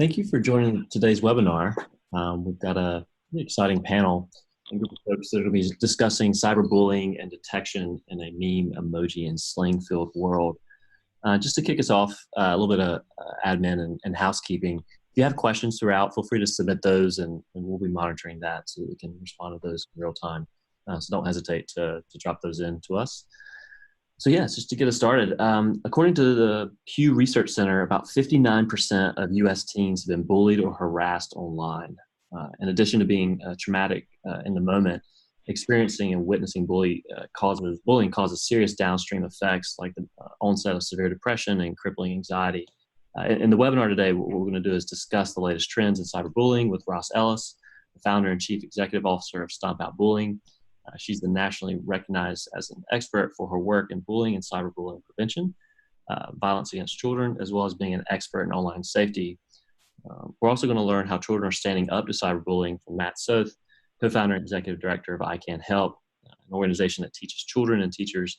Thank you for joining today's webinar. We've got a really exciting panel, a group of folks that are going to be discussing cyberbullying and detection in a meme, emoji, and slang-filled world. Just to kick us off, a little bit of admin and housekeeping. If you have questions throughout, feel free to submit those, and we'll be monitoring that so that we can respond to those in real time. So don't hesitate to drop those in to us. So yes, just to get us started, according to the Pew Research Center, about 59% of U.S. teens have been bullied or harassed online. In addition to being traumatic in the moment, experiencing and witnessing bullying causes serious downstream effects like the onset of severe depression and crippling anxiety. In the webinar today, what we're going to do is discuss the latest trends in cyberbullying with Ross Ellis, the founder and chief executive officer of STOMP Bullying. She's been nationally recognized as an expert for her work in bullying and cyberbullying prevention, violence against children, as well as being an expert in online safety. We're also going to learn how children are standing up to cyberbullying from Matt Soeth, co-founder and executive director of I Can Help, an organization that teaches children and teachers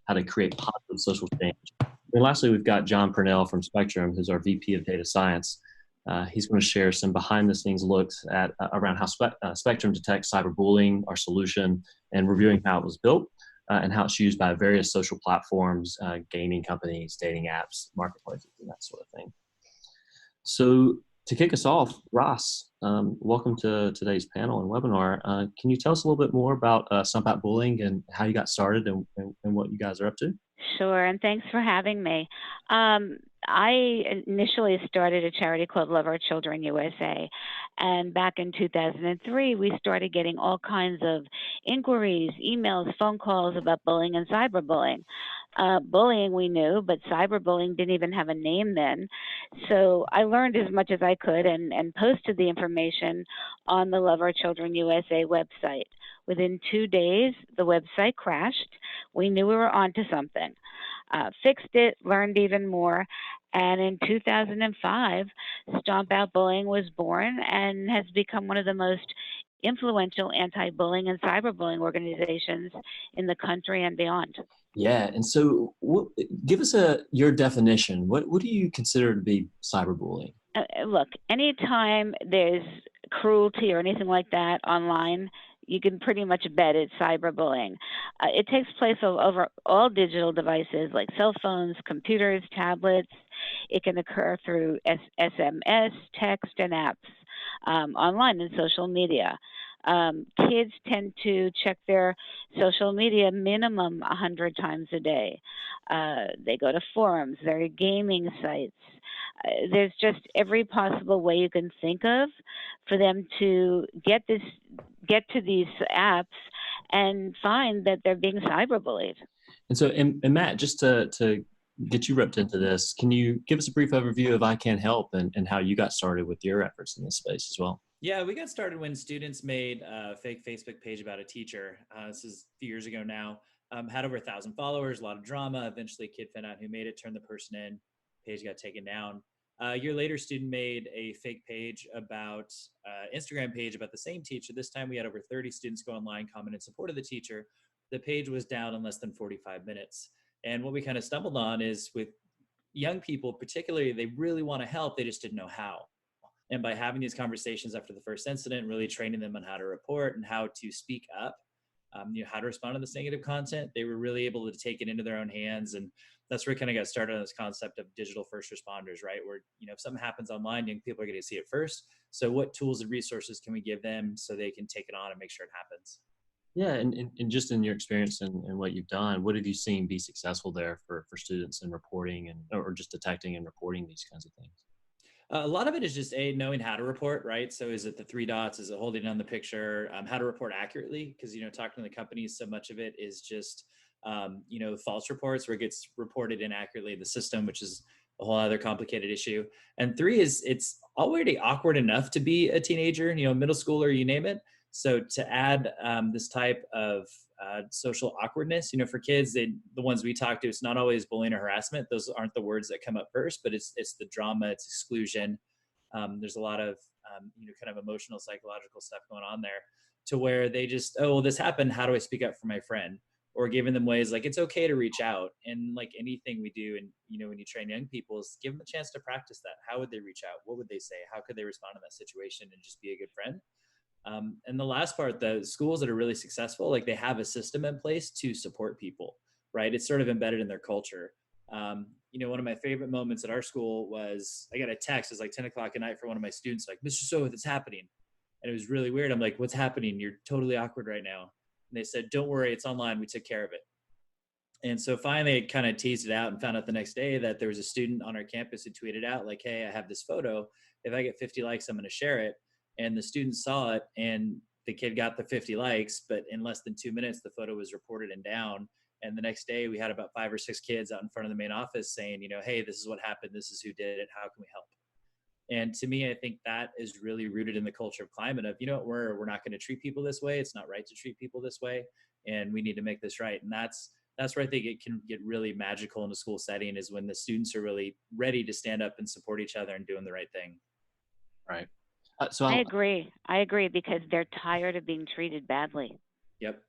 how to create positive social change. And lastly, we've got Jon Purnell from Spectrum, who's our VP of Data Science. He's going to share some behind-the-scenes looks at around how Spectrum detects cyberbullying, our solution, and reviewing how it was built and how it's used by various social platforms, gaming companies, dating apps, marketplaces, and that sort of thing. So to kick us off, Ross, welcome to today's panel and webinar. Can you tell us a little bit more about STOMP Bullying and how you got started and what you guys are up to? Sure, and thanks for having me. I initially started a charity called Love Our Children USA, and back in 2003, we started getting all kinds of inquiries, emails, phone calls about bullying and cyberbullying. Bullying we knew, but cyberbullying didn't even have a name then. So I learned as much as I could and posted the information on the Love Our Children USA website. Within 2 days, the website crashed. We knew we were onto something. Fixed it, learned even more, and in 2005, Stomp Out Bullying was born and has become one of the most influential anti-bullying and cyberbullying organizations in the country and beyond. Yeah, and so give us your definition. What do you consider to be cyberbullying? Look, anytime there's cruelty or anything like that online, you can pretty much bet it's cyberbullying. It takes place over all digital devices like cell phones, computers, tablets. It can occur through SMS, text, and apps, online and social media. Kids tend to check their social media minimum 100 times a day. They go to forums, there are gaming sites. There's just every possible way you can think of for them to get to these apps and find that they're being cyberbullied. And so, and Matt, just to get you roped into this, can you give us a brief overview of I Can Help and how you got started with your efforts in this space as well? Yeah, we got started when students made a fake Facebook page about a teacher. This is a few years ago now. Had over 1,000 followers, a lot of drama. Eventually, a kid found out who made it, turned the person in, page got taken down. A year later, student made a fake page about Instagram page about the same teacher. This time we had over 30 students go online, comment in support of the teacher. The page was down in less than 45 minutes. And what we kind of stumbled on is with young people, particularly, they really want to help, they just didn't know how. And by having these conversations after the first incident, really training them on how to report and how to speak up, how to respond to this negative content, they were really able to take it into their own hands. And that's where we kind of got started on this concept of digital first responders, right? Where, if something happens online, young people are going to see it first. So what tools and resources can we give them so they can take it on and make sure it happens? Yeah, and just in your experience and what you've done, what have you seen be successful there for students in reporting or just detecting and reporting these kinds of things? A lot of it is just knowing how to report, right? So is it the 3 dots? Is it holding down the picture? How to report accurately? Because, talking to the companies, so much of it is just, false reports where it gets reported inaccurately in the system, which is a whole other complicated issue. And 3 is it's already awkward enough to be a teenager, middle schooler, you name it. So to add this type of social awkwardness, for kids, the ones we talk to, it's not always bullying or harassment. Those aren't the words that come up first, but it's the drama, it's exclusion. There's a lot of, kind of emotional, psychological stuff going on there to where they just, oh, well, this happened. How do I speak up for my friend? or giving them ways like it's okay to reach out. And like anything we do, and when you train young people, is give them a chance to practice that. How would they reach out? What would they say? How could they respond in that situation and just be a good friend? And the last part, the schools that are really successful, like they have a system in place to support people, right? It's sort of embedded in their culture. One of my favorite moments at our school was I got a text. It was like 10 o'clock at night from one of my students, like, "Mr. Soeth, it's happening." And it was really weird. I'm like, "What's happening? You're totally awkward right now." And they said, "Don't worry, it's online. We took care of it." And so finally I kind of teased it out and found out the next day that there was a student on our campus who tweeted out like, "Hey, I have this photo. If I get 50 likes, I'm going to share it." And the student saw it, and the kid got the 50 likes, but in less than 2 minutes, the photo was reported and down. And the next day we had about 5 or 6 kids out in front of the main office saying, "Hey, this is what happened. This is who did it. How can we help?" And to me, I think that is really rooted in the culture of climate of, we're not going to treat people this way. It's not right to treat people this way. And we need to make this right. And that's where I think it can get really magical in a school setting, is when the students are really ready to stand up and support each other and doing the right thing. Right. I agree because they're tired of being treated badly. Yep.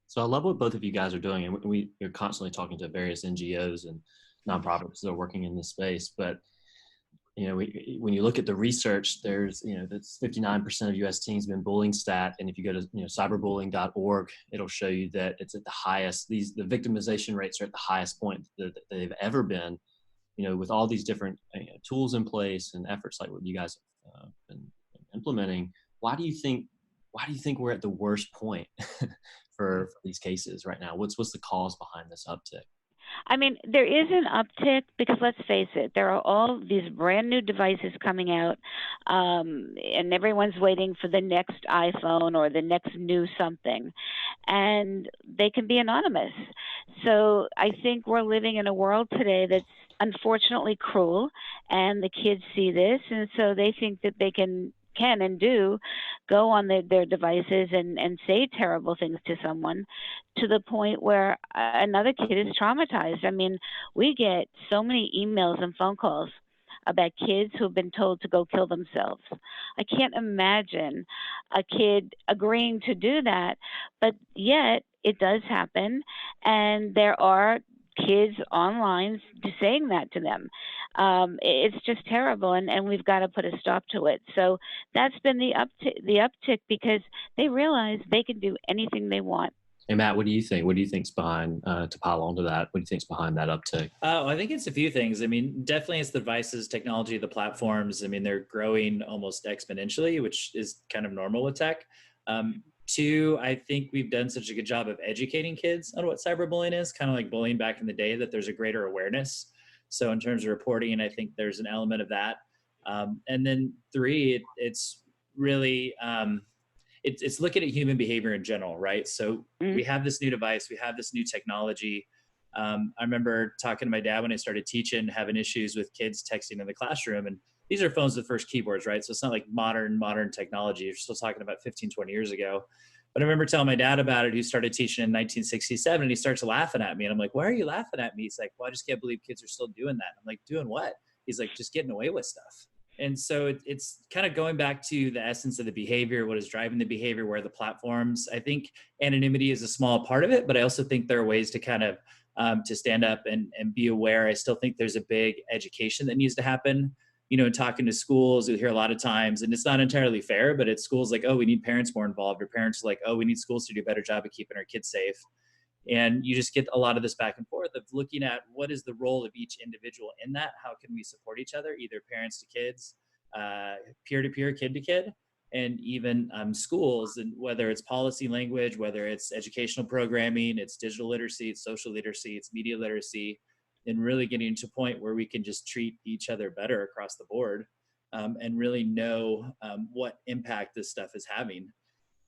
So I love what both of you guys are doing, and you're constantly talking to various NGOs and nonprofits that are working in this space. But when you look at the research, there's that's 59% of U.S. teens have been bullying stat, and if you go to cyberbullying.org, it'll show you that it's at the highest. The victimization rates are at the highest point that they've ever been. With all these different tools in place and efforts like what you guys have been implementing, why do you think we're at the worst point for these cases right now? What's the cause behind this uptick? I mean, there is an uptick because let's face it, there are all these brand new devices coming out, and everyone's waiting for the next iPhone or the next new something, and they can be anonymous. So I think we're living in a world today that's unfortunately cruel, and the kids see this, and so they think that they can and do go on their devices and say terrible things to someone, to the point where another kid is traumatized. I mean, we get so many emails and phone calls about kids who've been told to go kill themselves. I can't imagine a kid agreeing to do that, but yet it does happen, and there are kids online saying that to them. It's just terrible, and we've got to put a stop to it. So that's been the uptick because they realize they can do anything they want. Hey, Matt, what do you think? What do you think's behind, to pile onto that, what do you think's behind that uptick? I think it's a few things. I mean, definitely it's the devices, technology, the platforms. I mean, they're growing almost exponentially, which is kind of normal with tech. Two, I think we've done such a good job of educating kids on what cyberbullying is, kind of like bullying back in the day, that there's a greater awareness. So in terms of reporting, I think there's an element of that. And then three, it's really, it's looking at human behavior in general, right? So we have this new device, we have this new technology. I remember talking to my dad when I started teaching, having issues with kids texting in the classroom, and these are phones with first keyboards, right? So it's not like modern technology. You're still talking about 15, 20 years ago. But I remember telling my dad about it, who started teaching in 1967, and he starts laughing at me. And I'm like, "Why are you laughing at me?" He's like, "Well, I just can't believe kids are still doing that." I'm like, "Doing what?" He's like, "Just getting away with stuff." And so it's kind of going back to the essence of the behavior, what is driving the behavior, where the platforms. I think anonymity is a small part of it, but I also think there are ways to kind of to stand up and be aware. I still think there's a big education that needs to happen. Talking to schools, you'll hear a lot of times, and it's not entirely fair, but it's schools like, "Oh, we need parents more involved," or parents like, "Oh, we need schools to do a better job of keeping our kids safe." And you just get a lot of this back and forth of looking at what is the role of each individual in that. How can we support each other, either parents to kids, peer to peer, kid to kid, and even schools, and whether it's policy language, whether it's educational programming, it's digital literacy, it's social literacy, it's media literacy, and really getting to a point where we can just treat each other better across the board, and really know what impact this stuff is having.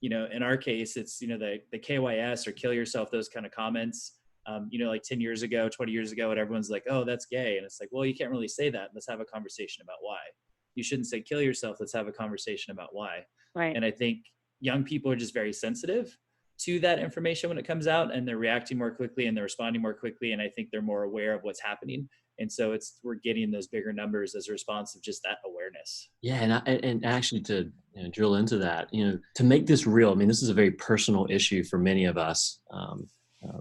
In our case, it's, the KYS or kill yourself, those kind of comments, like 10 years ago, 20 years ago, and everyone's like, "Oh, that's gay." And it's like, well, you can't really say that. Let's have a conversation about why. You shouldn't say kill yourself. Let's have a conversation about why. Right. And I think young people are just very sensitive to that information when it comes out, and they're reacting more quickly and they're responding more quickly. And I think they're more aware of what's happening. And so we're getting those bigger numbers as a response of just that awareness. Yeah, and actually to drill into that, to make this real. I mean, this is a very personal issue for many of us.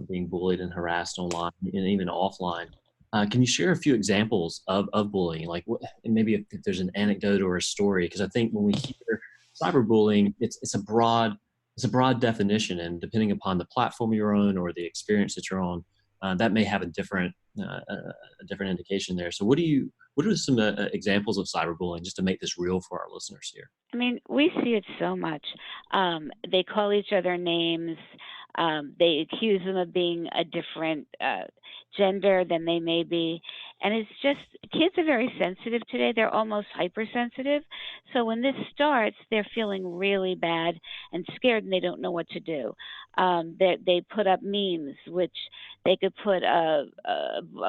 being bullied and harassed online and even offline. Can you share a few examples of bullying? Like and maybe if there's an anecdote or a story, because I think when we hear cyberbullying, it's a broad definition, and depending upon the platform you're on or the experience that you're on, that may have a different indication there. So what are some examples of cyberbullying, just to make this real for our listeners here? I mean, we see it so much. They call each other names. They accuse them of being a different gender than they may be. And it's just, kids are very sensitive today. They're almost hypersensitive. So when this starts, they're feeling really bad and scared, and they don't know what to do. They put up memes, which they could put a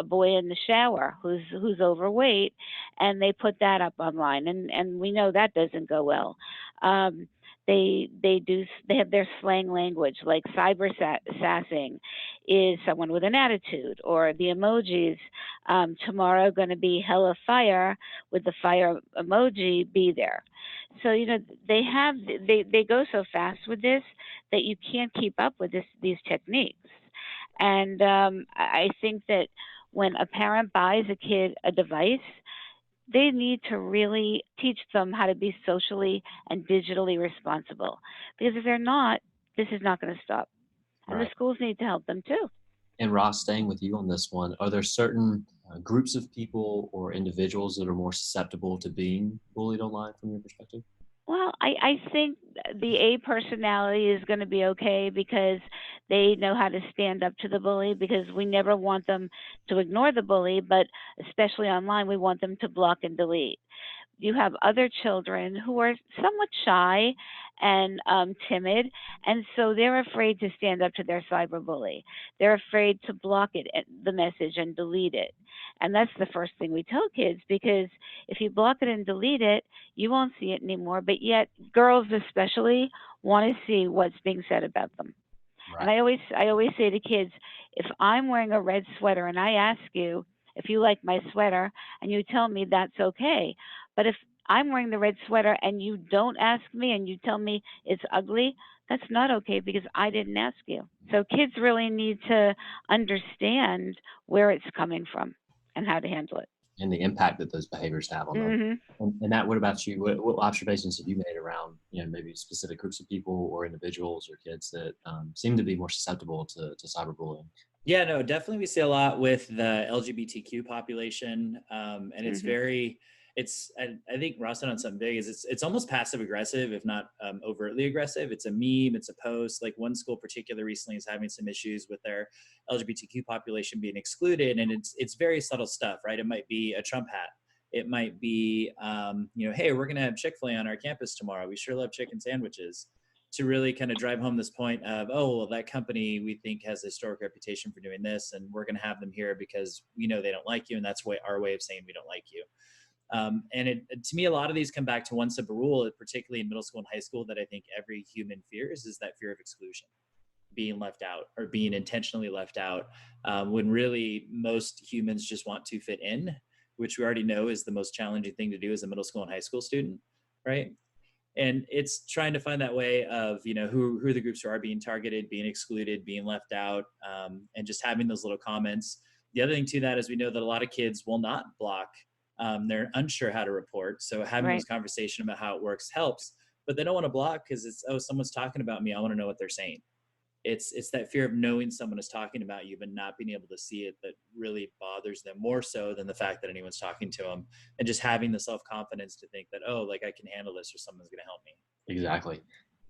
boy in the shower who's overweight, and they put that up online, and we know that doesn't go well. They have their slang language, like cyber sassing is someone with an attitude, or the emojis, tomorrow going to be hella fire with the fire emoji, be there. So they go so fast with this that you can't keep up with these techniques. And I think that when a parent buys a kid a device, they need to really teach them how to be socially and digitally responsible. Because if they're not, this is not going to stop. And the schools need to help them too. And Ross, staying with you on this one, are there certain groups of people or individuals that are more susceptible to being bullied online from your perspective? Well, I think the A personality is going to be okay because they know how to stand up to the bully, because we never want them to ignore the bully, but especially online, we want them to block and delete. You have other children who are somewhat shy and timid, and so they're afraid to stand up to their cyberbully. They're afraid to block the message and delete it. And that's the first thing we tell kids, because if you block it and delete it, you won't see it anymore. But yet, girls especially want to see what's being said about them. Right. And I always say to kids, if I'm wearing a red sweater and I ask you if you like my sweater, and you tell me, that's okay. But if I'm wearing the red sweater and you don't ask me and you tell me it's ugly, that's not okay, because I didn't ask you. So kids really need to understand where it's coming from and how to handle it. And the impact that those behaviors have on them. And Matt, what about you? What observations have you made around, maybe specific groups of people or individuals or kids that seem to be more susceptible to cyberbullying? Yeah, no, definitely we see a lot with the LGBTQ population, and it's I think Ross hit on something big. Is it's almost passive aggressive, if not overtly aggressive. It's a meme, it's a post. Like one school particular recently is having some issues with their LGBTQ population being excluded, and it's very subtle stuff, right? It might be a Trump hat. It might be, hey, we're gonna have Chick-fil-A on our campus tomorrow. We sure love chicken sandwiches. To really kind of drive home this point of, oh, well, that company we think has a historic reputation for doing this, and we're going to have them here because we know they don't like you, and that's our way of saying we don't like you. And to me, a lot of these come back to one simple rule, particularly in middle school and high school, that I think every human fears, is that fear of exclusion, being left out or being intentionally left out, when really most humans just want to fit in, which we already know is the most challenging thing to do as a middle school and high school student, right? And it's trying to find that way of, who are the groups who are being targeted, being excluded, being left out, and just having those little comments. The other thing to that is we know that a lot of kids will not block. They're unsure how to report. So having this conversation about how it works helps, but they don't want to block because it's, oh, someone's talking about me. I want to know what they're saying. It's that fear of knowing someone is talking about you, but not being able to see it, that really bothers them more so than the fact that anyone's talking to them, and just having the self-confidence to think that, oh, like I can handle this, or someone's going to help me. Exactly.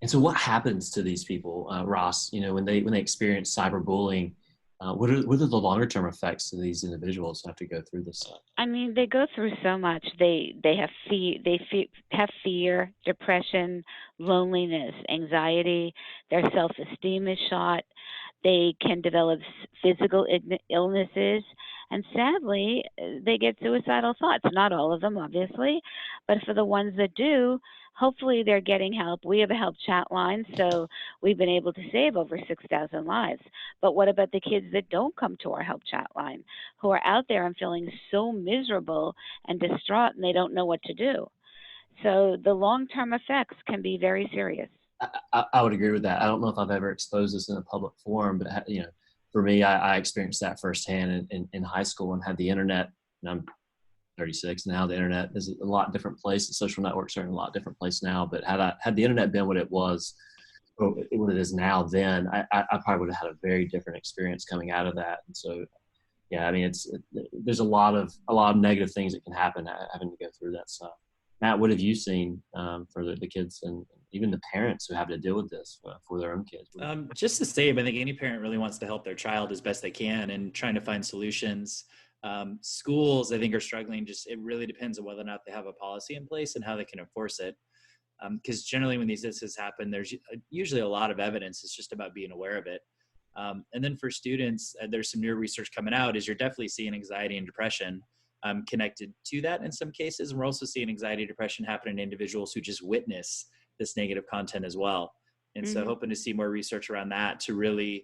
And so what happens to these people, Ross, when they experience cyberbullying? What are the longer term effects to these individuals who have to go through this stuff? I mean, they go through so much. They have fear, depression, loneliness, anxiety. Their self-esteem is shot. They can develop physical illnesses, and sadly, they get suicidal thoughts. Not all of them, obviously, but for the ones that do, hopefully they're getting help. We have a help chat line, so we've been able to save over 6,000 lives. But what about the kids that don't come to our help chat line, who are out there and feeling so miserable and distraught, and they don't know what to do? So the long-term effects can be very serious. I would agree with that. I don't know if I've ever exposed this in a public forum, but for me, I experienced that firsthand in high school and had the internet. And I'm 36 now. The internet is a lot different place. The social networks are in a lot different place now. But had the internet been what it was, or what it is now, then I probably would have had a very different experience coming out of that. And so, yeah, I mean, there's a lot of negative things that can happen having to go through that stuff. Matt, what have you seen for the kids and even the parents who have to deal with this for their own kids? Just the same. I think any parent really wants to help their child as best they can and trying to find solutions. Schools, I think, are struggling. It really depends on whether or not they have a policy in place and how they can enforce it. Because generally when these incidents happen, there's usually a lot of evidence. It's just about being aware of it. And then for students, there's some new research coming out is you're definitely seeing anxiety and depression connected to that in some cases. And we're also seeing anxiety and depression happen in individuals who just witness this negative content as well. And so hoping to see more research around that to really,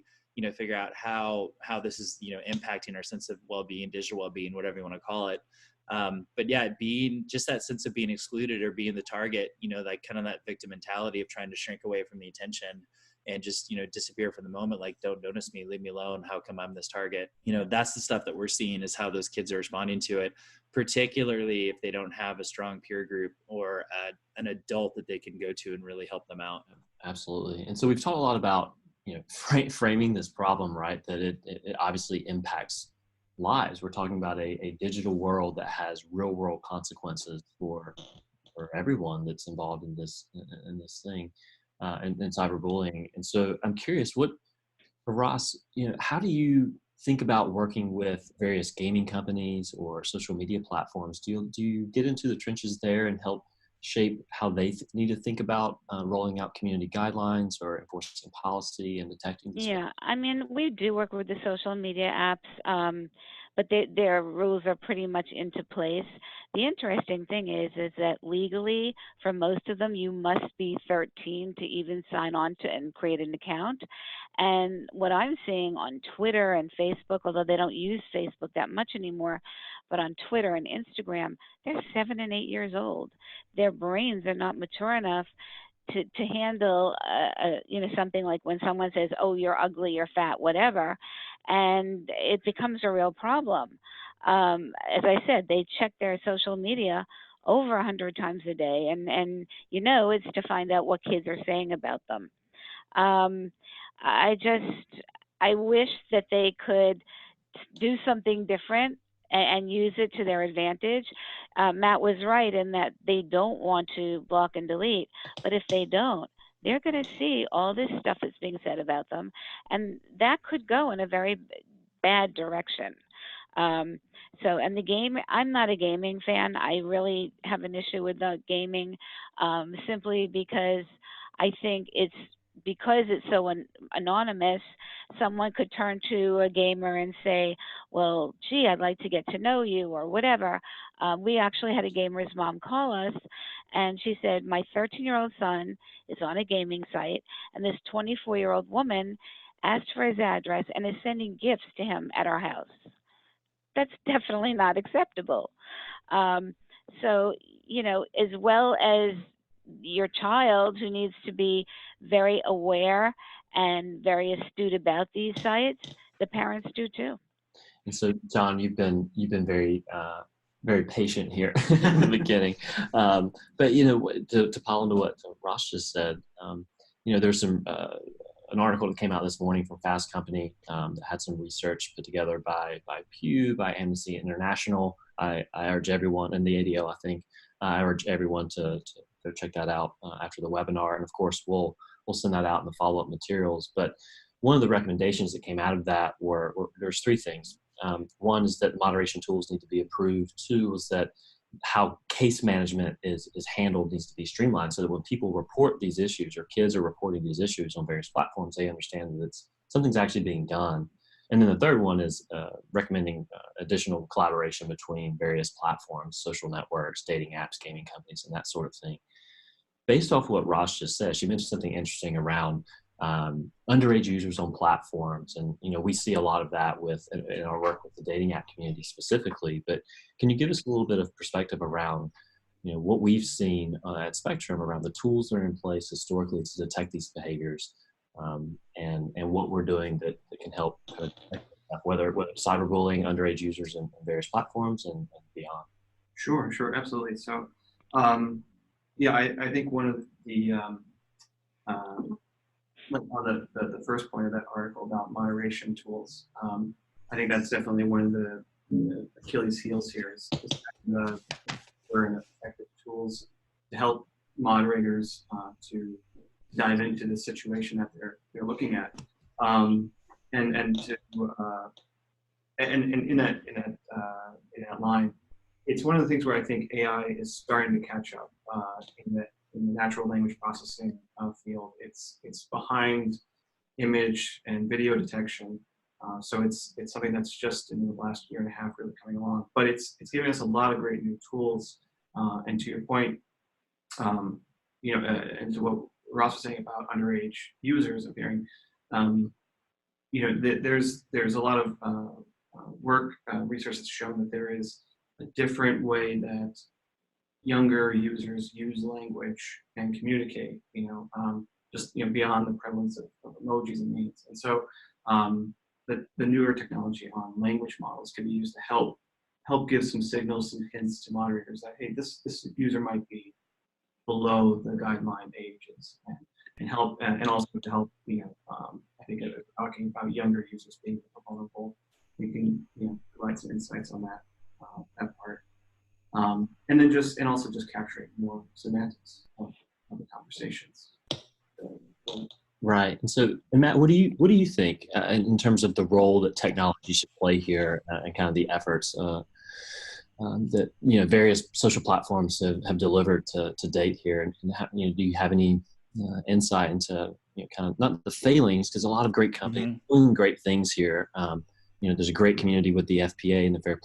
figure out how this is, impacting our sense of well-being, digital well-being, whatever you want to call it. But yeah, being just that sense of being excluded or being the target, like kind of that victim mentality of trying to shrink away from the attention and just, disappear for the moment. Like, don't notice me, leave me alone. How come I'm this target? That's the stuff that we're seeing is how those kids are responding to it, particularly if they don't have a strong peer group or an adult that they can go to and really help them out. Absolutely. And so we've talked a lot about, framing this problem, right? That it obviously impacts lives. We're talking about a digital world that has real world consequences for everyone that's involved in this thing, and cyberbullying. And so I'm curious, Ross, how do you think about working with various gaming companies or social media platforms? Do you get into the trenches there and help shape how they need to think about rolling out community guidelines or enforcing policy and detecting this? Yeah, I mean, we do work with the social media apps, but their rules are pretty much into place. The interesting thing is that legally, for most of them, you must be 13 to even sign on to and create an account. And what I'm seeing on Twitter and Facebook, although they don't use Facebook that much anymore, but on Twitter and Instagram, they're 7 and 8 years old. Their brains are not mature enough to handle something like when someone says, oh, you're ugly, you're fat, whatever, and it becomes a real problem. As I said, they check their social media over 100 times a day, and it's to find out what kids are saying about them. I wish that they could do something different and use it to their advantage. Matt was right in that they don't want to block and delete, but if they don't, they're going to see all this stuff that's being said about them, and that could go in a very bad direction. And the game, I'm not a gaming fan. I really have an issue with the gaming, simply because I think because it's so anonymous, someone could turn to a gamer and say, well, gee, I'd like to get to know you or whatever. We actually had a gamer's mom call us, and she said, my 13-year-old son is on a gaming site, and this 24-year-old woman asked for his address and is sending gifts to him at our house. That's definitely not acceptable. As well as your child, who needs to be very aware and very astute about these sites, the parents do too. And so, Jon, you've been very very patient here in the beginning, but to pile into what Ross just said, there's some an article that came out this morning from Fast Company that had some research put together by Pew, by Amnesty International. I urge everyone, and the ADO, I think, I urge everyone to go check that out after the webinar. And of course, we'll send that out in the follow-up materials. But one of the recommendations that came out of that there's three things. One is that moderation tools need to be improved. Two is that how case management is handled needs to be streamlined, so that when people report these issues or kids are reporting these issues on various platforms, they understand that something's actually being done. And then the third one is recommending additional collaboration between various platforms, social networks, dating apps, gaming companies, and that sort of thing. Based off what Ross just said, she mentioned something interesting around underage users on platforms. And, we see a lot of that in our work with the dating app community specifically. But can you give us a little bit of perspective around, what we've seen at Spectrum around the tools that are in place historically to detect these behaviors? and what we're doing that can help, whether cyberbullying, underage users, and various platforms and beyond. Sure, absolutely. So, yeah, I think one of the like on the first point of that article about moderation tools, I think that's definitely one of the Achilles heels here is the effective tools to help moderators to dive into the situation that they're looking at, and to and in that line, it's one of the things where I think AI is starting to catch up in the natural language processing field. It's behind image and video detection, so it's something that's just in the last year and a half really coming along. But it's giving us a lot of great new tools. And to your point, and to what Ross was saying about underage users appearing, there's a lot of work, research that's shown that there is a different way that younger users use language and communicate, just beyond the prevalence of emojis and memes. And so the newer technology on language models can be used to help give some signals, some hints to moderators that, hey, this user might be below the guideline ages, and help, and also to help, I think talking about younger users being vulnerable, we can provide some insights on that part, and then also capturing more semantics of the conversations. Right. And so, Matt, what do you think in terms of the role that technology should play here, and kind of the efforts that various social platforms have delivered to date here, and do you have any insight into kind of not the failings, because a lot of great companies doing great things here. There's a great community with the FPA and the Fair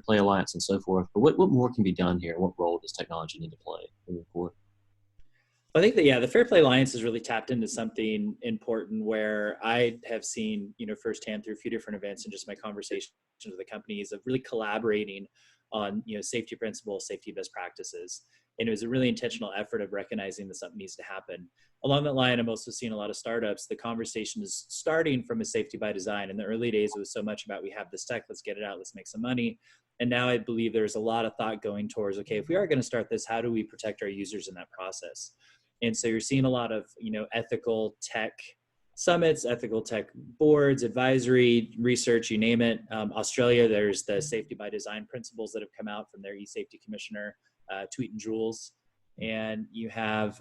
Play Alliance and so forth. But what more can be done here? What role does technology need to play moving forward? I think that, the Fair Play Alliance has really tapped into something important where I have seen, firsthand through a few different events and just my conversations with the companies of really collaborating on, safety principles, safety best practices. And it was a really intentional effort of recognizing that something needs to happen. Along that line, I'm also seeing a lot of startups. The conversation is starting from a safety by design. In the early days, it was so much about, we have this tech, let's get it out, let's make some money. And now I believe there's a lot of thought going towards, okay, if we are going to start this, how do we protect our users in that process? And so you're seeing a lot of, ethical tech summits, ethical tech boards, advisory, research, you name it. Australia, there's the safety by design principles that have come out from their e-safety commissioner, Tweet and Jules. And you have,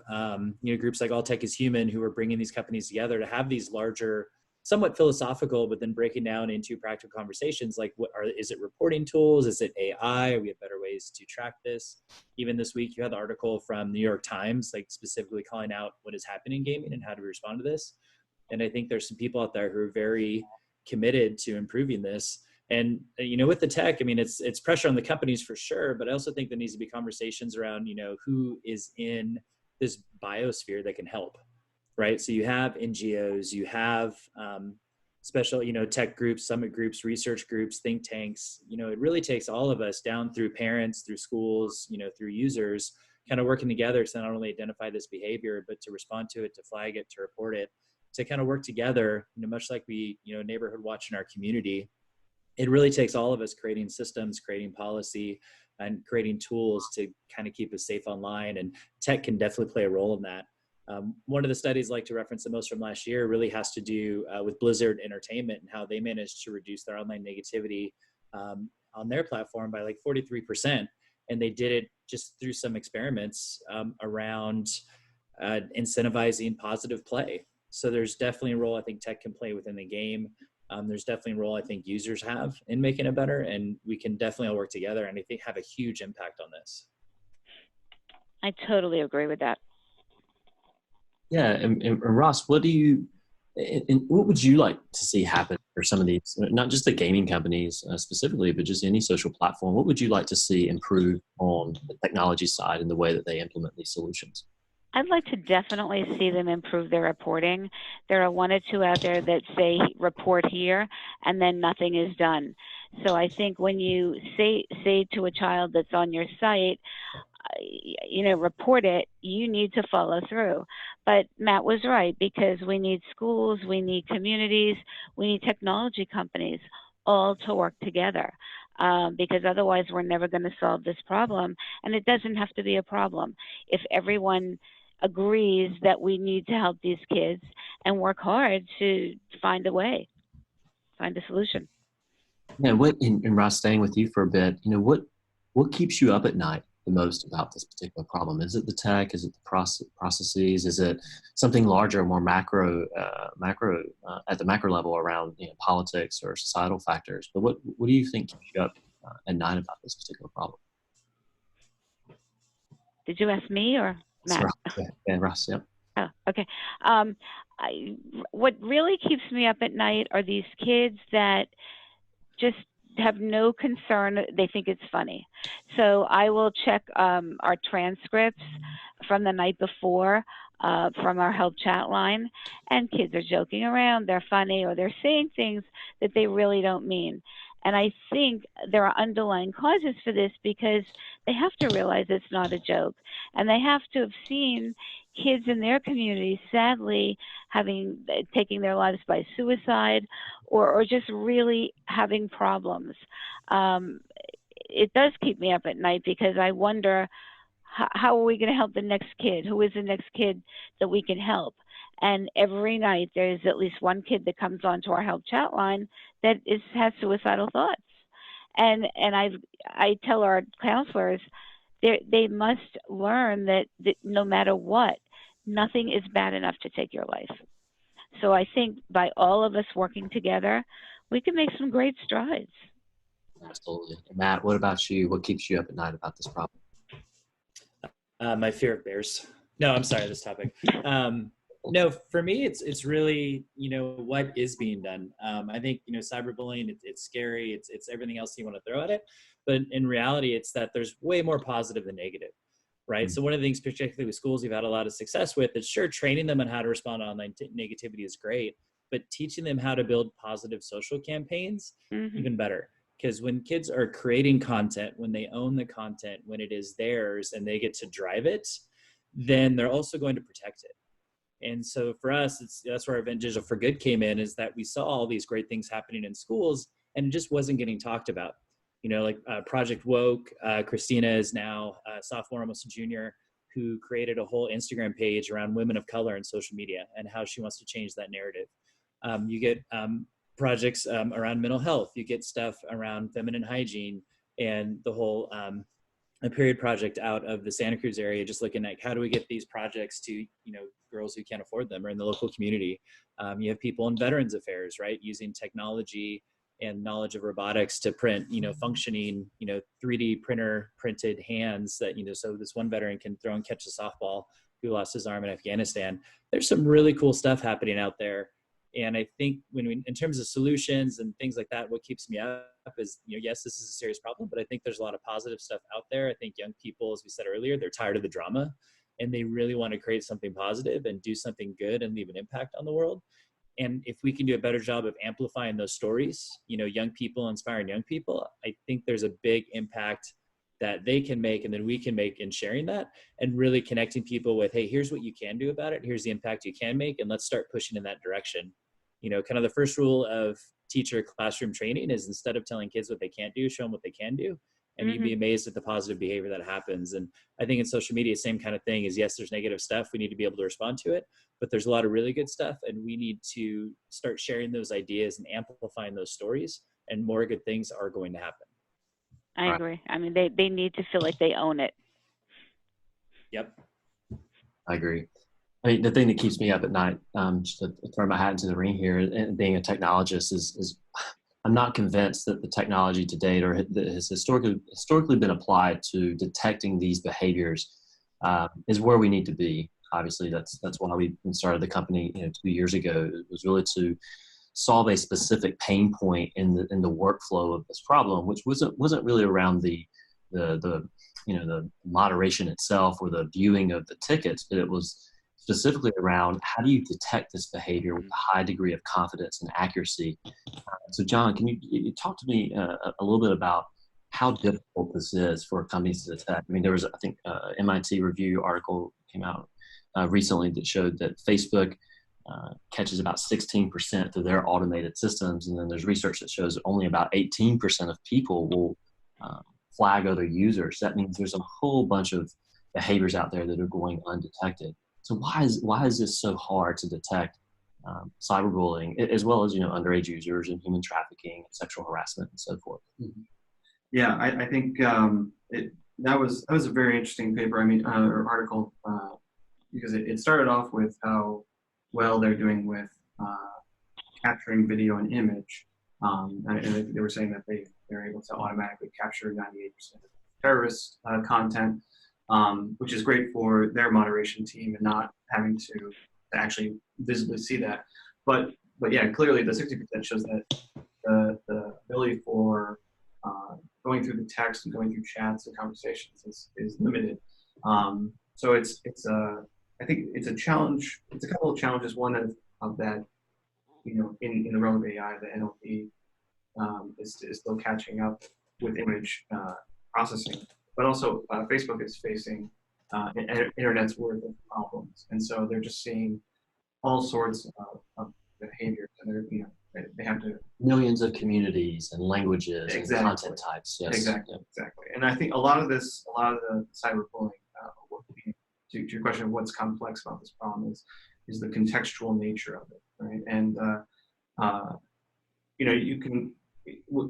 groups like All Tech is Human, who are bringing these companies together to have these larger, somewhat philosophical, but then breaking down into practical conversations like, is it reporting tools? Is it AI? We have better ways to track this. Even this week, you had the article from New York Times, like specifically calling out what is happening in gaming and how do we respond to this. And I think there's some people out there who are very committed to improving this. And, with the tech, it's pressure on the companies for sure, but I also think there needs to be conversations around, who is in this biosphere that can help, right? So you have NGOs, you have special, tech groups, summit groups, research groups, think tanks. It really takes all of us down through parents, through schools, through users, kind of working together to not only identify this behavior, but to respond to it, to flag it, to report it, to kind of work together, much like we, neighborhood watch in our community. It really takes all of us creating systems, creating policy, and creating tools to kind of keep us safe online. And tech can definitely play a role in that. One of the studies I like to reference the most from last year really has to do with Blizzard Entertainment and how they managed to reduce their online negativity on their platform by like 43%. And they did it just through some experiments around incentivizing positive play. So there's definitely a role I think tech can play within the game. There's definitely a role I think users have in making it better, and we can definitely all work together and I think have a huge impact on this. I totally agree with that. Yeah, and Ross, what would you like to see happen for some of these, not just the gaming companies specifically, but just any social platform? What would you like to see improve on the technology side in the way that they implement these solutions? I'd like to definitely see them improve their reporting. There are one or two out there that say report here and then nothing is done. So I think when you say to a child that's on your site, report it, you need to follow through. But Matt was right, because we need schools, we need communities, we need technology companies all to work together, because otherwise we're never going to solve this problem. And it doesn't have to be a problem if everyone agrees that we need to help these kids and work hard to find a way, find a solution. Yeah, and Ross, staying with you for a bit, what keeps you up at night the most about this particular problem? Is it the tech? Is it the processes? Is it something larger, more macro at the macro level around politics or societal factors? But what do you think keeps you up at night about this particular problem? Did you ask me or Matt? And Ross, yep. Oh, okay. What really keeps me up at night are these kids that just have no concern. They think it's funny. So I will check our transcripts from the night before from our help chat line, and kids are joking around, they're funny, or they're saying things that they really don't mean. And I think there are underlying causes for this, because they have to realize it's not a joke. And they have to have seen kids in their community, sadly, taking their lives by suicide, or just really having problems. It does keep me up at night, because I wonder, how are we going to help the next kid? Who is the next kid that we can help? And every night there's at least one kid that comes onto our help chat line that has suicidal thoughts. And I tell our counselors, they must learn that no matter what, nothing is bad enough to take your life. So I think by all of us working together, we can make some great strides. Absolutely. Matt, what about you? What keeps you up at night about this problem? My fear of bears. No, I'm sorry, this topic. No, for me, it's really, what is being done. I think, cyberbullying, it's scary. It's everything else you want to throw at it. But in reality, it's that there's way more positive than negative, right? Mm-hmm. So one of the things, particularly with schools, we've had a lot of success with is, sure, training them on how to respond to online negativity is great, but teaching them how to build positive social campaigns, mm-hmm. even better. Because when kids are creating content, when they own the content, when it is theirs and they get to drive it, then they're also going to protect it. And so for us, that's where our Digital for Good came in, is that we saw all these great things happening in schools and it just wasn't getting talked about. Like Project Woke, Christina is now a sophomore, almost a junior, who created a whole Instagram page around women of color in social media and how she wants to change that narrative. You get projects around mental health. You get stuff around feminine hygiene, and the whole a period project out of the Santa Cruz area, just looking at how do we get these projects to, girls who can't afford them or in the local community. You have people in Veterans Affairs, right? Using technology and knowledge of robotics to print, functioning, 3D printer printed hands that, so this one veteran can throw and catch a softball who lost his arm in Afghanistan. There's some really cool stuff happening out there. And I think in terms of solutions and things like that, what keeps me up is, yes, this is a serious problem, but I think there's a lot of positive stuff out there. I think young people, as we said earlier, they're tired of the drama and they really want to create something positive and do something good and leave an impact on the world. And if we can do a better job of amplifying those stories, young people, inspiring young people, I think there's a big impact that they can make and then we can make in sharing that and really connecting people with, hey, here's what you can do about it. Here's the impact you can make. And let's start pushing in that direction. Kind of the first rule of teacher classroom training is, instead of telling kids what they can't do, show them what they can do. And mm-hmm. you'd be amazed at the positive behavior that happens. And I think in social media, same kind of thing is, yes, there's negative stuff. We need to be able to respond to it, but there's a lot of really good stuff. And we need to start sharing those ideas and amplifying those stories, and more good things are going to happen. I agree. I mean, they need to feel like they own it. Yep. I agree. I mean, the thing that keeps me up at night, just to throw my hat into the ring here, and being a technologist, is I'm not convinced that the technology to date, or that has historically been applied to detecting these behaviors, is where we need to be. Obviously, that's why we started the company 2 years ago. It was really to solve a specific pain point in the workflow of this problem, which wasn't really around the moderation itself or the viewing of the tickets, but it was specifically around how do you detect this behavior with a high degree of confidence and accuracy. So Jon, can you talk to me a little bit about how difficult this is for companies to detect. I mean, there was, I think, MIT review article came out recently that showed that Facebook catches about 16% through their automated systems. And then there's research that shows that only about 18% of people will flag other users. That means there's a whole bunch of behaviors out there that are going undetected. So why is this so hard to detect cyberbullying, as well as, underage users and human trafficking, and sexual harassment, and so forth? Mm-hmm. Yeah, I think that was a very interesting paper. I mean, or article, because it started off with how well they're doing with capturing video and image, and they were saying that they're able to automatically capture 98% of terrorist content, which is great for their moderation team and not having to actually visibly see that. But yeah, clearly the 60% shows that the ability for going through the text and going through chats and conversations is limited. So I think it's a challenge. It's a couple of challenges. One of that, in the realm of AI, the NLP is still catching up with image processing, but also Facebook is facing internet's worth of problems, and so they're just seeing all sorts of behaviors, and they have to Millions of communities and languages and content types. Yes, exactly. And I think a lot of the cyberbullying, to your question of what's complex about this problem is the contextual nature of it, right? And you can,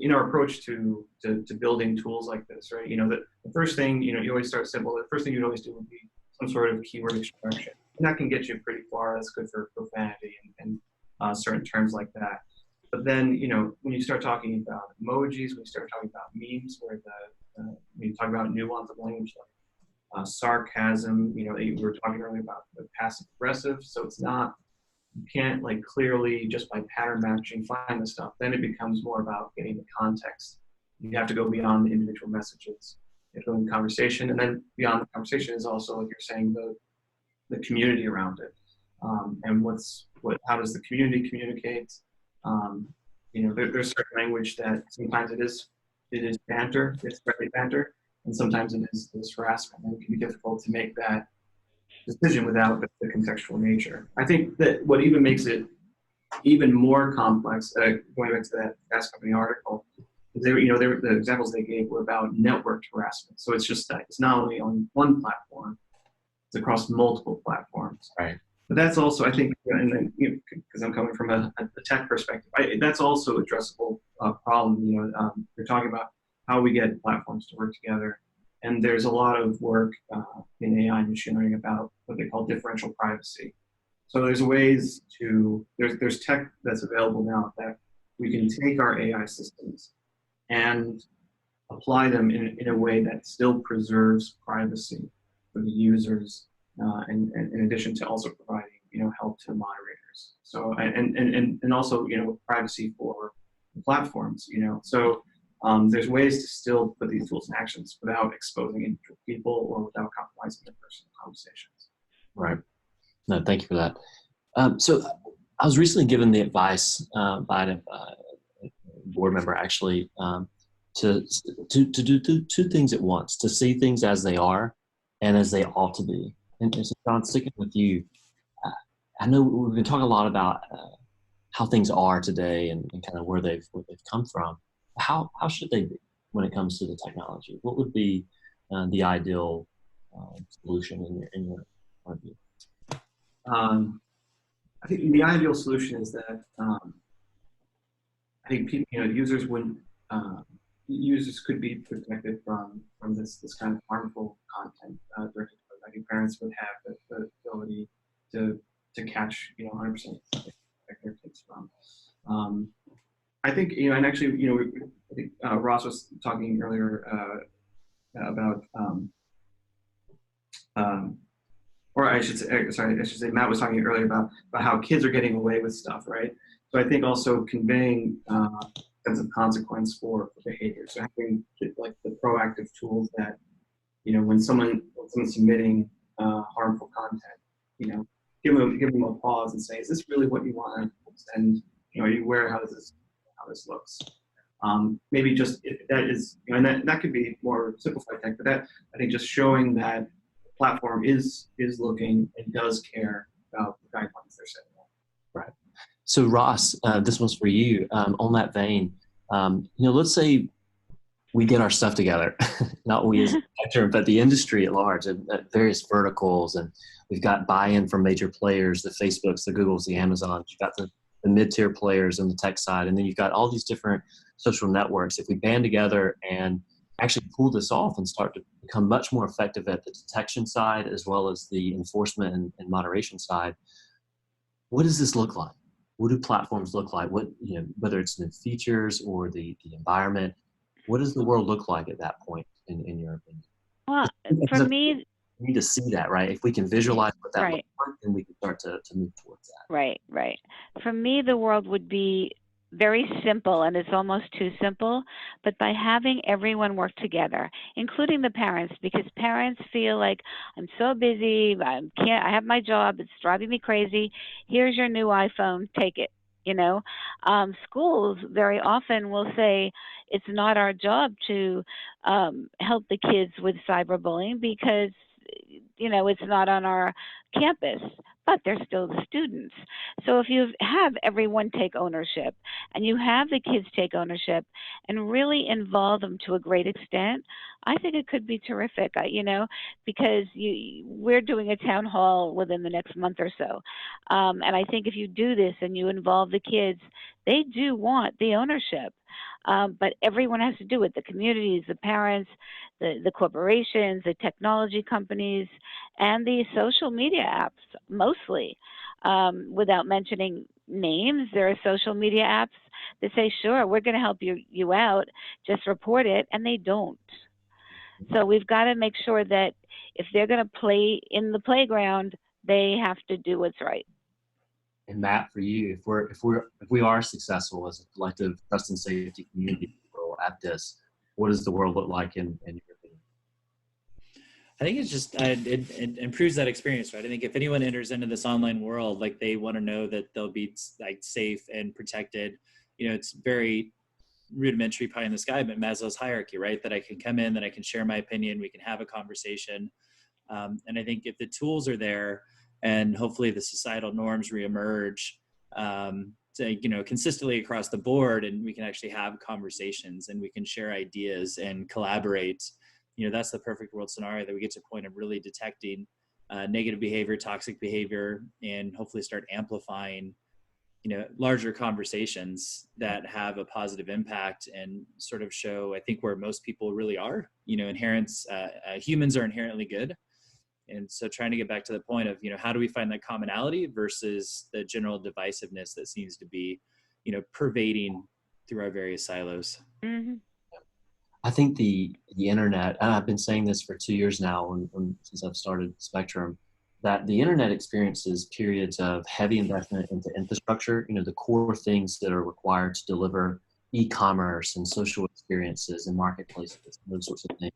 in our approach to building tools like this, right? The first thing, you always start simple. The first thing you'd always do would be some sort of keyword extraction, and that can get you pretty far. That's good for profanity and certain terms like that. But then, when you start talking about emojis, when you start talking about memes, where when you talk about nuance of language, like sarcasm, we were talking earlier about the passive aggressive. So it's not, you can't clearly just by pattern matching find the stuff. Then it becomes more about getting the context. You have to go beyond the individual messages. You have to go in the conversation, and then beyond the conversation is also, like you're saying, the community around it, and how does the community communicate? There's certain language that sometimes it is banter, it's friendly banter, and sometimes it is harassment, and it can be difficult to make that decision without the contextual nature. I think that what even makes it even more complex, going back to that Fast Company article, is the examples they gave were about networked harassment. So it's just that it's not only on one platform, it's across multiple platforms. Right. But that's also, I think, and then because I'm coming from a tech perspective, that's also a addressable problem. You're talking about how we get platforms to work together, and there's a lot of work in AI and machine learning about what they call differential privacy. So there's ways there's tech that's available now that we can take our AI systems and apply them in a way that still preserves privacy for the users. And in addition to also providing, help to moderators. So, and also, privacy for the platforms, So there's ways to still put these tools in actions without exposing individual people or without compromising their personal conversations. Right. No, thank you for that. So I was recently given the advice by a board member, actually, to do two things at once, to see things as they are and as they ought to be. And so, Jon, sticking with you, I know we've been talking a lot about how things are today and kind of where they've come from. How should they be when it comes to the technology? What would be the ideal solution in your point of view? I think the ideal solution is that I think people, users could be protected from this kind of harmful content directed. I think parents would have the ability to catch 100% their kids from. I think and actually I think Ross was talking earlier about or I should say Matt was talking earlier about how kids are getting away with stuff, right? So I think also conveying sense of consequence for behavior. So having the proactive tools that when someone's submitting harmful content, give them a pause and say, is this really what you want? And are you aware how this looks? Maybe just that is, and that could be more simplified tech, but that I think just showing that the platform is looking and does care about the guidelines they're setting up. Right. So Ross, this one's for you. On that vein, let's say we get our stuff together, not we as a sector, but the industry at large, at various verticals, and we've got buy-in from major players, the Facebooks, the Googles, the Amazons. You've got the mid-tier players on the tech side, and then you've got all these different social networks. If we band together and actually pull this off and start to become much more effective at the detection side as well as the enforcement and moderation side, what does this look like? What do platforms look like? What, whether it's new features or the environment, what does the world look like at that point in your opinion? Well, for me, we need to see that, right? If we can visualize what that right. looks like, then we can start to move towards that. Right, right. For me, the world would be very simple, and it's almost too simple, but by having everyone work together, including the parents, because parents feel like, I'm so busy, I have my job, it's driving me crazy, here's your new iPhone, take it. Schools very often will say it's not our job to help the kids with cyberbullying because it's not on our campus, but they're still the students. So if you have everyone take ownership and you have the kids take ownership and really involve them to a great extent, I think it could be terrific, because we're doing a town hall within the next month or so. And I think if you do this and you involve the kids, they do want the ownership. But everyone has to do it, the communities, the parents, the corporations, the technology companies, and the social media apps, mostly. Without mentioning names, there are social media apps that say, sure, we're going to help you out, just report it, and they don't. So we've got to make sure that if they're going to play in the playground, they have to do what's right. And Matt, for you, if we are successful as a collective trust and safety community at this, what does the world look like in your opinion? I think it's just it improves that experience, right? I think if anyone enters into this online world, like they want to know that they'll be like safe and protected. It's very rudimentary pie in the sky, but Maslow's hierarchy, right? That I can come in, that I can share my opinion, we can have a conversation, and I think if the tools are there, and hopefully the societal norms reemerge, consistently across the board, and we can actually have conversations and we can share ideas and collaborate. That's the perfect world scenario, that we get to a point of really detecting negative behavior, toxic behavior, and hopefully start amplifying, larger conversations that have a positive impact and sort of show, I think, where most people really are. Humans are inherently good. And so trying to get back to the point of, how do we find that commonality versus the general divisiveness that seems to be, pervading through our various silos. Mm-hmm. I think the internet, and I've been saying this for 2 years now since I've started Spectrum, that the internet experiences periods of heavy investment into infrastructure, the core things that are required to deliver e-commerce and social experiences and marketplaces, and those sorts of things.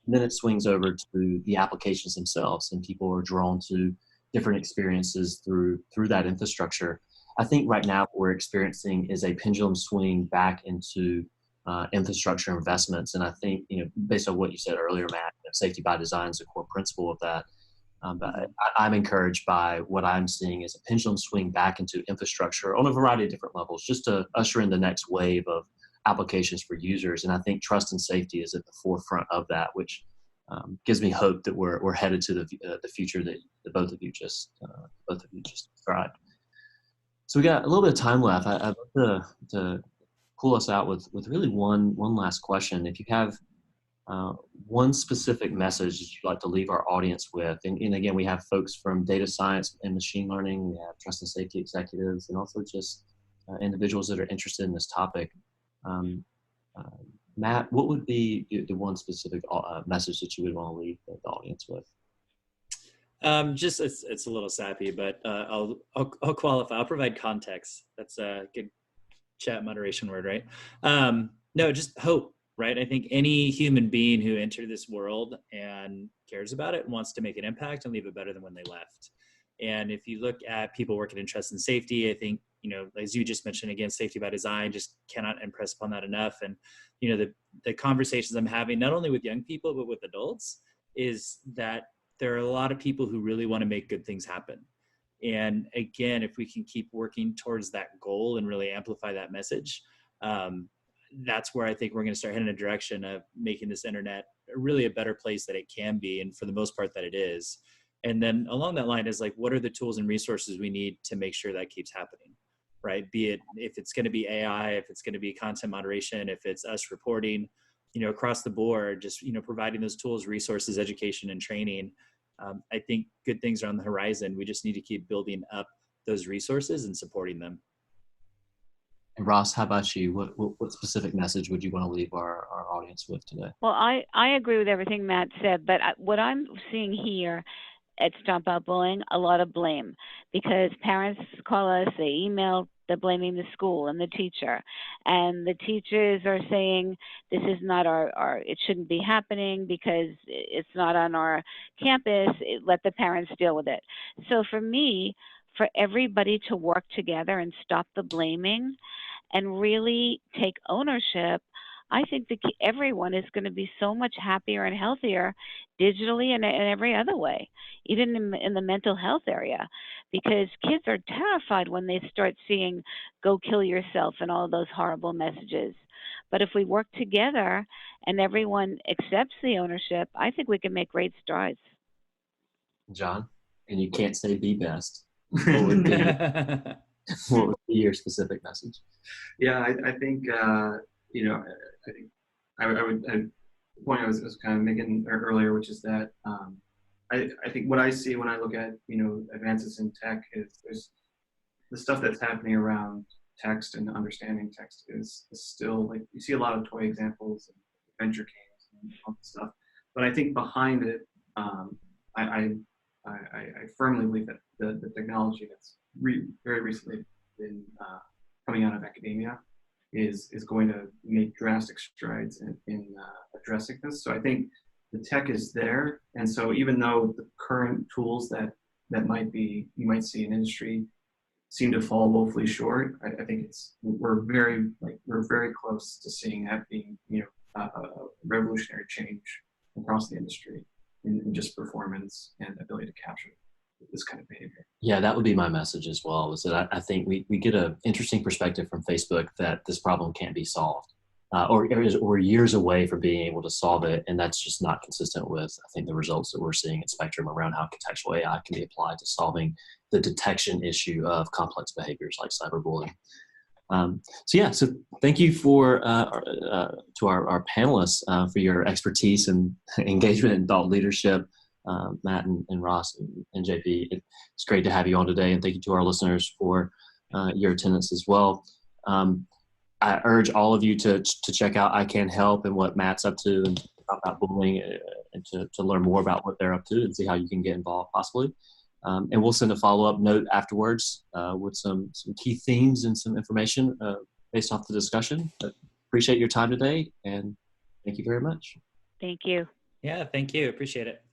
And then it swings over to the applications themselves, and people are drawn to different experiences through that infrastructure. I think right now what we're experiencing is a pendulum swing back into infrastructure investments. And I think, based on what you said earlier, Matt, safety by design is a core principle of that. But I'm encouraged by what I'm seeing as a pendulum swing back into infrastructure on a variety of different levels, just to usher in the next wave of applications for users. And I think trust and safety is at the forefront of that, which gives me hope that we're headed to the future that both of you just described. So we got a little bit of time left. I'd love to pull us out with really one last question. If you have one specific message that you'd like to leave our audience with, and again, we have folks from data science and machine learning, we have trust and safety executives, and also just individuals that are interested in this topic. Matt, what would be the one specific message that you would want to leave the audience with? It's a little sappy, but I'll qualify. I'll provide context. That's a good chat moderation word, right? No, just hope, right? I think any human being who entered this world and cares about it wants to make an impact and leave it better than when they left. And if you look at people working in trust and safety, I think, as you just mentioned, again, safety by design, just cannot impress upon that enough. And, the conversations I'm having, not only with young people, but with adults, is that there are a lot of people who really want to make good things happen. And again, if we can keep working towards that goal and really amplify that message, that's where I think we're going to start heading in a direction of making this internet really a better place that it can be. And for the most part that it is. And then along that line is like, what are the tools and resources we need to make sure that keeps happening, right? Be it, if it's going to be AI, if it's going to be content moderation, if it's us reporting, across the board, just, providing those tools, resources, education, and training. I think good things are on the horizon. We just need to keep building up those resources and supporting them. And Ross, how about you? What specific message would you want to leave our audience with today? Well, I agree with everything Matt said, but what I'm seeing here at Stomp Out Bullying, a lot of blame, because parents call us, they email, they're blaming the school and the teacher, and the teachers are saying this is not it shouldn't be happening because it's not on our campus. Let the parents deal with it. So for me, for everybody to work together and stop the blaming and really take ownership, I think that everyone is going to be so much happier and healthier digitally and in every other way, even in the mental health area, because kids are terrified when they start seeing "go kill yourself" and all those horrible messages. But if we work together and everyone accepts the ownership, I think we can make great strides. Jon, and you can't say be best. What would be your specific message? Yeah, I think, I think the point I was kind of making earlier, which is that I think what I see when I look at, advances in tech is there's the stuff that's happening around text and understanding text is still, like, you see a lot of toy examples and adventure games and all that stuff. But I think behind it, I firmly believe that the technology that's very recently been coming out of academia is going to make drastic strides in addressing this. So I think the tech is there, and so even though the current tools that you might see in industry seem to fall woefully short, I think we're very close to seeing that being a revolutionary change across the industry in just performance and ability to capture this kind of behavior. Yeah, that would be my message as well, is that I think we get an interesting perspective from Facebook that this problem can't be solved, or years away from being able to solve it. And that's just not consistent with, I think, the results that we're seeing at Spectrum around how contextual AI can be applied to solving the detection issue of complex behaviors like cyberbullying. So thank you to our panelists for your expertise and engagement in thought leadership. Matt and Ross and JP, it's great to have you on today, and thank you to our listeners for your attendance as well. I urge all of you to check out I Can Help and what Matt's up to, and talk about bullying, and to learn more about what they're up to and see how you can get involved possibly. And we'll send a follow-up note afterwards with some key themes and some information based off the discussion. But appreciate your time today, and thank you very much. Thank you. Yeah, thank you. Appreciate it.